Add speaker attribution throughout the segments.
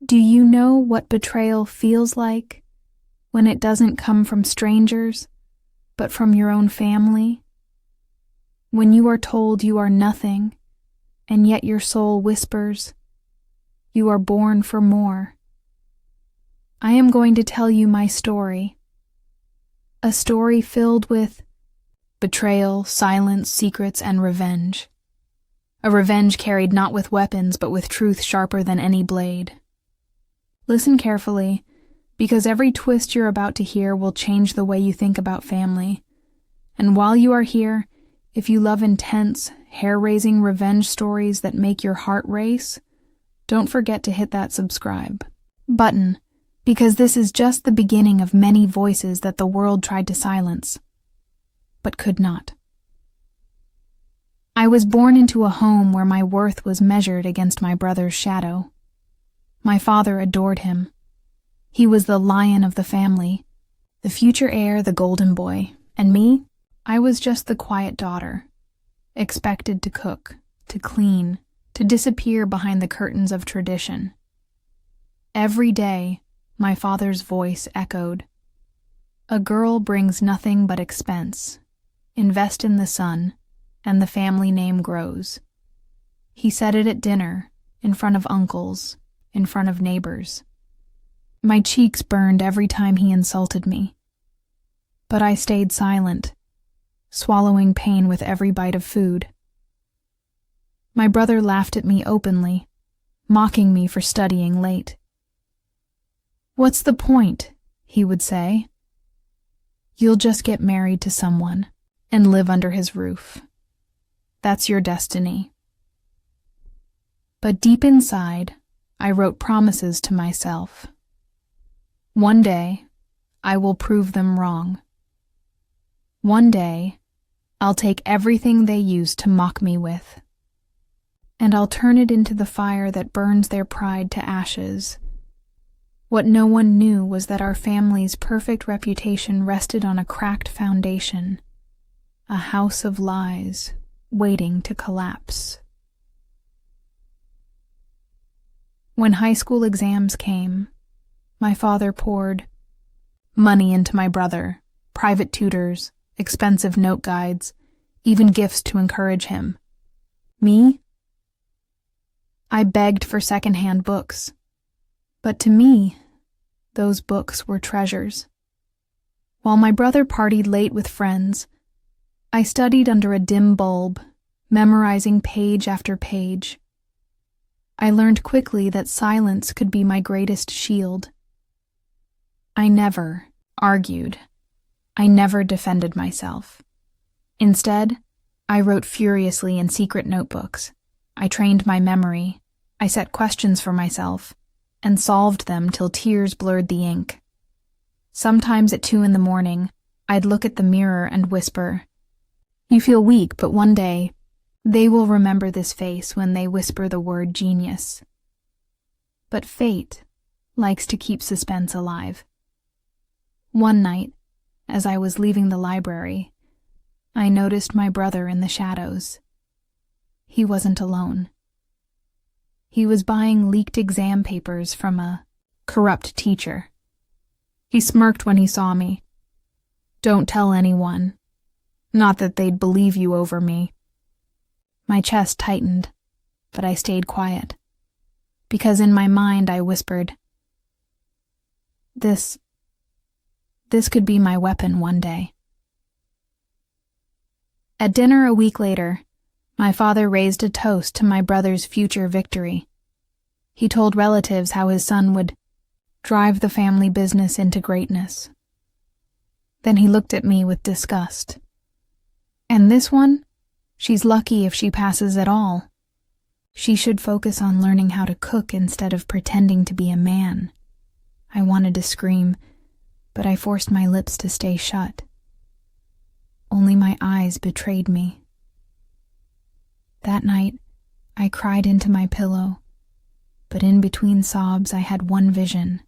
Speaker 1: Do you know what betrayal feels like when it doesn't come from strangers, but from your own family? When you are told you are nothing, and yet your soul whispers, "You are born for more." I am going to tell you my story. A story filled with betrayal, silence, secrets, and revenge. A revenge carried not with weapons, but with truth sharper than any blade. Listen carefully, because every twist you're about to hear will change the way you think about family. And while you are here, if you love intense, hair-raising revenge stories that make your heart race, don't forget to hit that subscribe button, because this is just the beginning of many voices that the world tried to silence, but could not. I was born into a home where my worth was measured against my brother's shadow. My father adored him. He was the lion of the family, the future heir, the golden boy, and me, I was just the quiet daughter, expected to cook, to clean, to disappear behind the curtains of tradition. Every day, my father's voice echoed, "A girl brings nothing but expense. Invest in the son, and the family name grows." He said it at dinner, in front of uncles, in front of neighbors. My cheeks burned every time he insulted me. But I stayed silent, swallowing pain with every bite of food. My brother laughed at me openly, mocking me for studying late. "What's the point?" he would say. "You'll just get married to someone and live under his roof. That's your destiny." But deep inside, I wrote promises to myself. One day, I will prove them wrong. One day, I'll take everything they used to mock me with, and I'll turn it into the fire that burns their pride to ashes. What no one knew was that our family's perfect reputation rested on a cracked foundation, a house of lies waiting to collapse. When high school exams came, my father poured money into my brother, private tutors, expensive note guides, even gifts to encourage him. Me? I begged for secondhand books, but to me, those books were treasures. While my brother partied late with friends, I studied under a dim bulb, memorizing page after page. I learned quickly that silence could be my greatest shield. I never argued. I never defended myself. Instead, I wrote furiously in secret notebooks. I trained my memory. I set questions for myself and solved them till tears blurred the ink. Sometimes at 2 a.m, I'd look at the mirror and whisper, "You feel weak, but one day, they will remember this face when they whisper the word genius." But fate likes to keep suspense alive. One night, as I was leaving the library, I noticed my brother in the shadows. He wasn't alone. He was buying leaked exam papers from a corrupt teacher. He smirked when he saw me. "Don't tell anyone. Not that they'd believe you over me." My chest tightened, but I stayed quiet, because in my mind I whispered, This could be my weapon one day." At dinner a week later, my father raised a toast to my brother's future victory. He told relatives how his son would drive the family business into greatness. Then he looked at me with disgust. "And this one? She's lucky if she passes at all. She should focus on learning how to cook instead of pretending to be a man." I wanted to scream, but I forced my lips to stay shut. Only my eyes betrayed me. That night, I cried into my pillow, but in between sobs I had one vision.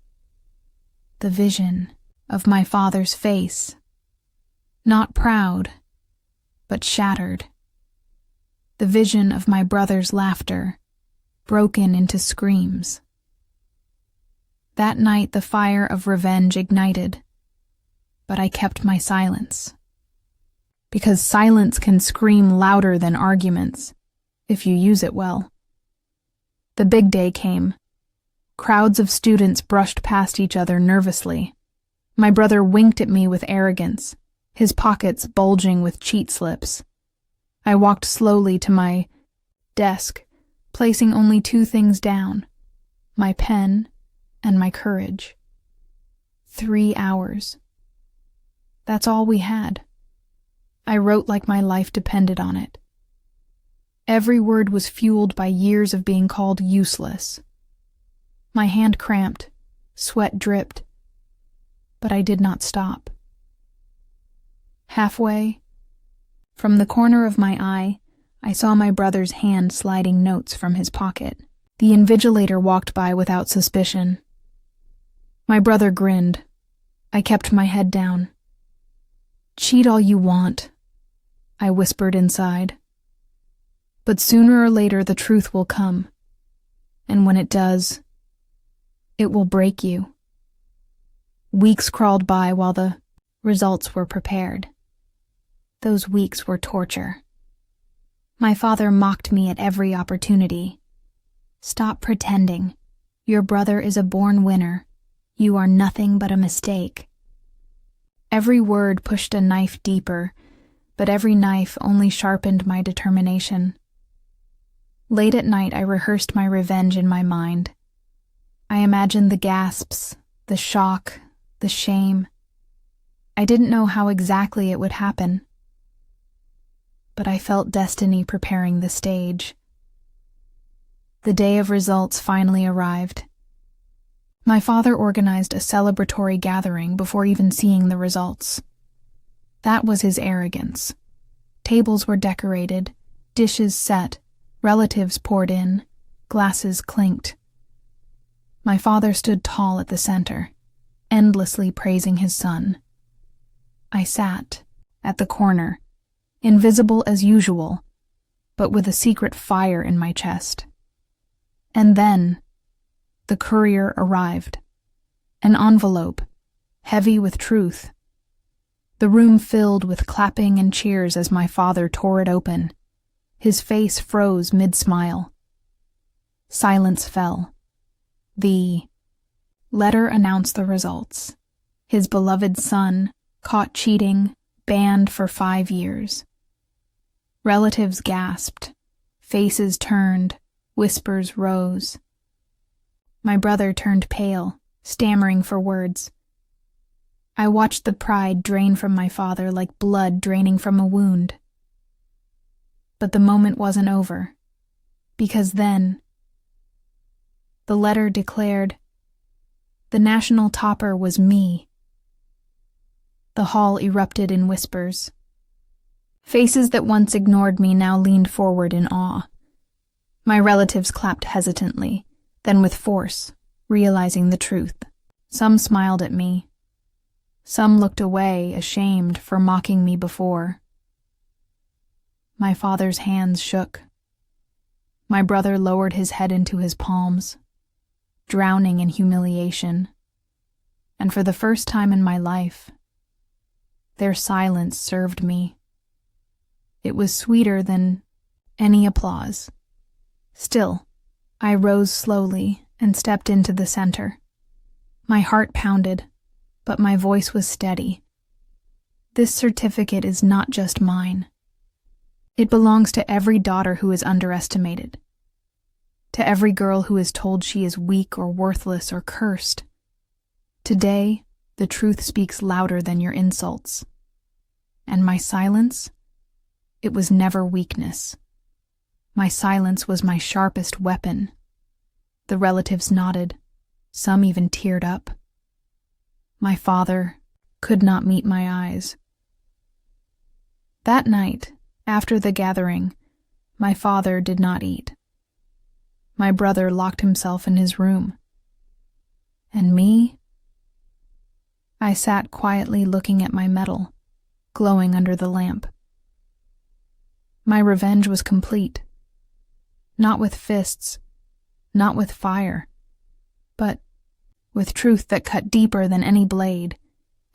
Speaker 1: The vision of my father's face. Not proud, but shattered. The vision of my brother's laughter, broken into screams. That night the fire of revenge ignited, but I kept my silence. Because silence can scream louder than arguments, if you use it well. The big day came. Crowds of students brushed past each other nervously. My brother winked at me with arrogance, his pockets bulging with cheat slips. I walked slowly to my desk, placing only 2 things down, my pen and my courage. 3 hours. That's all we had. I wrote like my life depended on it. Every word was fueled by years of being called useless. My hand cramped, sweat dripped, but I did not stop. Halfway, from the corner of my eye, I saw my brother's hand sliding notes from his pocket. The invigilator walked by without suspicion. My brother grinned. I kept my head down. "Cheat all you want," I whispered inside. "But sooner or later the truth will come, and when it does, it will break you." Weeks crawled by while the results were prepared. Those weeks were torture. My father mocked me at every opportunity. "Stop pretending. Your brother is a born winner. You are nothing but a mistake." Every word pushed a knife deeper, but every knife only sharpened my determination. Late at night, I rehearsed my revenge in my mind. I imagined the gasps, the shock, the shame. I didn't know how exactly it would happen, but I felt destiny preparing the stage. The day of results finally arrived. My father organized a celebratory gathering before even seeing the results. That was his arrogance. Tables were decorated, dishes set, relatives poured in, glasses clinked. My father stood tall at the center, endlessly praising his son. I sat at the corner, invisible as usual, but with a secret fire in my chest. And then, the courier arrived. An envelope, heavy with truth. The room filled with clapping and cheers as my father tore it open. His face froze mid-smile. Silence fell. The letter announced the results. His beloved son, caught cheating, banned for 5 years. Relatives gasped. Faces turned. Whispers rose. My brother turned pale, stammering for words. I watched the pride drain from my father like blood draining from a wound. But the moment wasn't over, because then the letter declared the national topper was me. The hall erupted in whispers. Faces that once ignored me now leaned forward in awe. My relatives clapped hesitantly, then with force, realizing the truth. Some smiled at me. Some looked away, ashamed for mocking me before. My father's hands shook. My brother lowered his head into his palms, drowning in humiliation. And for the first time in my life, their silence served me. It was sweeter than any applause. Still, I rose slowly and stepped into the center. My heart pounded, but my voice was steady. This certificate is not just mine. It belongs to every daughter who is underestimated, to every girl who is told she is weak or worthless or cursed. Today, the truth speaks louder than your insults. And my silence? It was never weakness. My silence was my sharpest weapon. The relatives nodded. Some even teared up. My father could not meet my eyes. That night, after the gathering, my father did not eat. My brother locked himself in his room. And me? I sat quietly looking at my medal, glowing under the lamp. My revenge was complete. Not with fists, not with fire, but with truth that cut deeper than any blade,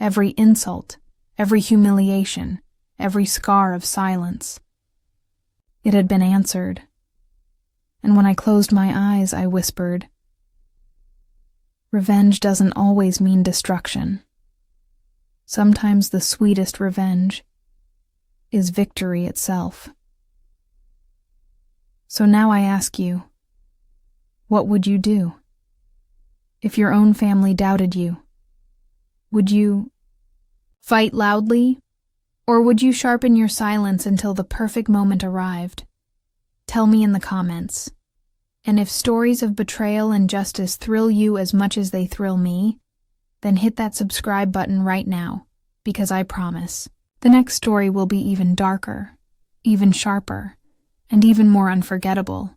Speaker 1: every insult, every humiliation, every scar of silence. It had been answered, and when I closed my eyes, I whispered, "Revenge doesn't always mean destruction. Sometimes the sweetest revenge is victory itself." So now I ask you, what would you do? If your own family doubted you, would you fight loudly, or would you sharpen your silence until the perfect moment arrived? Tell me in the comments. And if stories of betrayal and justice thrill you as much as they thrill me, then hit that subscribe button right now, because I promise, the next story will be even darker, even sharper, and even more unforgettable.